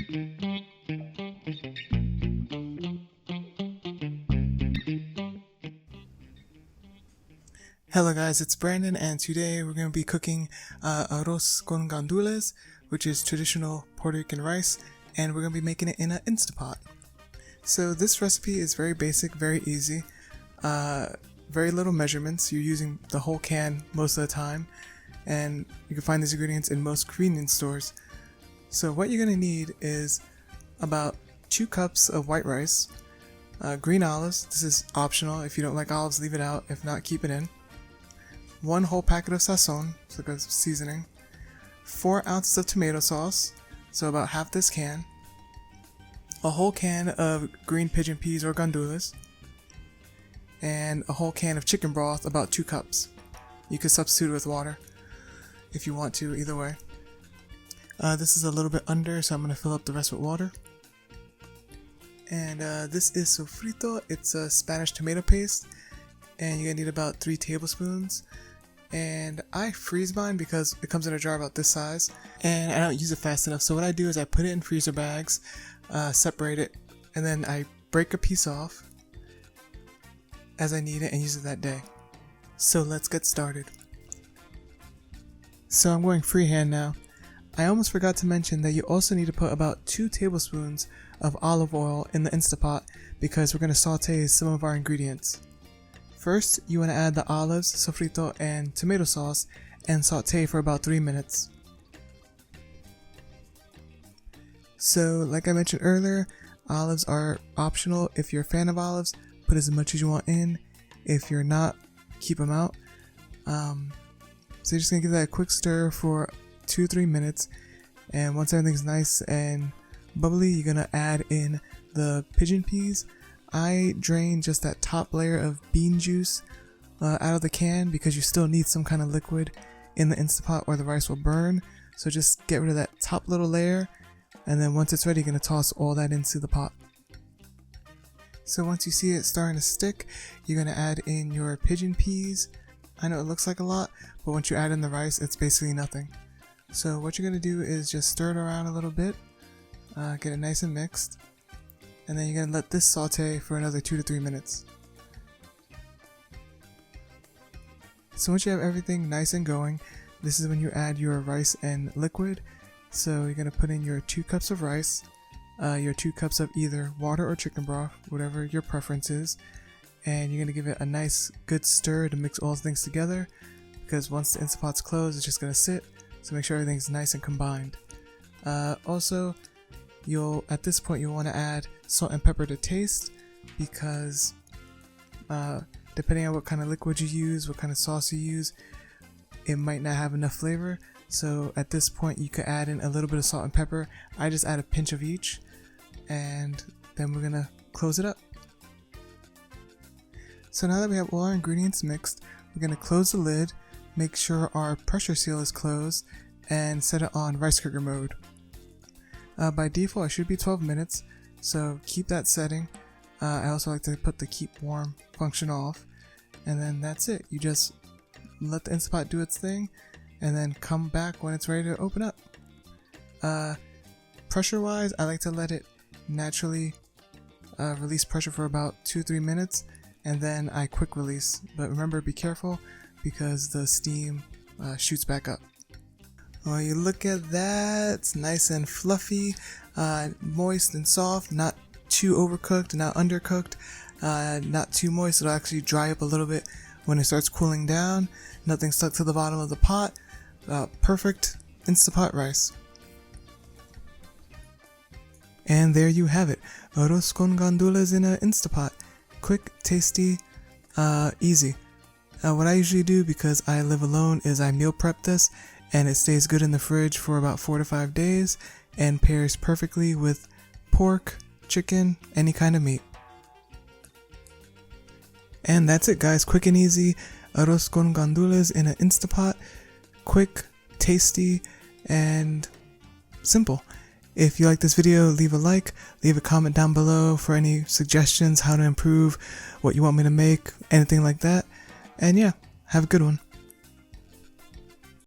Hello guys, it's Brandon, and today we're going to be cooking arroz con gandules, which is traditional Puerto Rican rice, and we're going to be making it in an Instapot. So this recipe is very basic, very easy, very little measurements. You're using the whole can most of the time, and you can find these ingredients in most convenience stores. So what you're going to need is about 2 cups of white rice, green olives. This is optional. If you don't like olives, leave it out. If not, keep it in. 1 whole packet of sazon, so like a seasoning, 4 ounces of tomato sauce, so about half this can, a whole can of green pigeon peas or gandules, and a whole can of chicken broth, about 2 cups. You could substitute it with water if you want to, either way. This is a little bit under, so I'm going to fill up the rest with water. And this is sofrito. It's a Spanish tomato paste, and you're going to need about 3 tablespoons. And I freeze mine because it comes in a jar about this size, and I don't use it fast enough. So what I do is I put it in freezer bags, separate it, and then I break a piece off as I need it and use it that day. So let's get started. So I'm going freehand now. I almost forgot to mention that you also need to put about 2 tablespoons of olive oil in the Instapot because we're going to saute some of our ingredients. First, you want to add the olives, sofrito, and tomato sauce and saute for about 3 minutes. So, like I mentioned earlier, olives are optional. If you're a fan of olives, put as much as you want in. If you're not, keep them out. So you're just going to give that a quick stir for 2-3 minutes, and once everything's nice and bubbly, you're going to add in the pigeon peas. I drain just that top layer of bean juice out of the can because you still need some kind of liquid in the Instapot or the rice will burn. So just get rid of that top little layer, and then once it's ready, you're going to toss all that into the pot. So once you see it starting to stick, you're going to add in your pigeon peas. I know it looks like a lot, but once you add in the rice, it's basically nothing. So what you're going to do is just stir it around a little bit, get it nice and mixed. And then you're going to let this saute for another 2 to 3 minutes. So once you have everything nice and going, this is when you add your rice and liquid. So you're going to put in your 2 cups of rice, your 2 cups of either water or chicken broth, whatever your preference is. And you're going to give it a nice good stir to mix all things together, because once the Instapot's closed, it's just going to sit. So make sure everything's nice and combined. Also, at this point you'll want to add salt and pepper to taste, because depending on what kind of liquid you use, what kind of sauce you use, it might not have enough flavor. So at this point you could add in a little bit of salt and pepper. I just add a pinch of each, and then we're gonna close it up. So now that we have all our ingredients mixed, we're gonna close the lid, make sure our pressure seal is closed, and set it on rice cooker mode. By default, it should be 12 minutes, so keep that setting. I also like to put the keep warm function off, and then that's it. You just let the Instapot do its thing, and then come back when it's ready to open up. Pressure-wise, I like to let it naturally release pressure for about 2-3 minutes, and then I quick release. But remember, be careful, because the steam shoots back up. Well, you look at that, it's nice and fluffy, moist and soft, not too overcooked, not undercooked, not too moist. It'll actually dry up a little bit when it starts cooling down. Nothing stuck to the bottom of the pot. Perfect Instapot rice. And there you have it, arroz con gandules in an Instapot. Quick, tasty, easy. What I usually do, because I live alone, is I meal prep this, and it stays good in the fridge for about 4 to 5 days and pairs perfectly with pork, chicken, any kind of meat. And that's it, guys. Quick and easy arroz con gandules in an Instapot. Quick, tasty, and simple. If you like this video, leave a like, leave a comment down below for any suggestions, how to improve, what you want me to make, anything like that. And yeah, have a good one.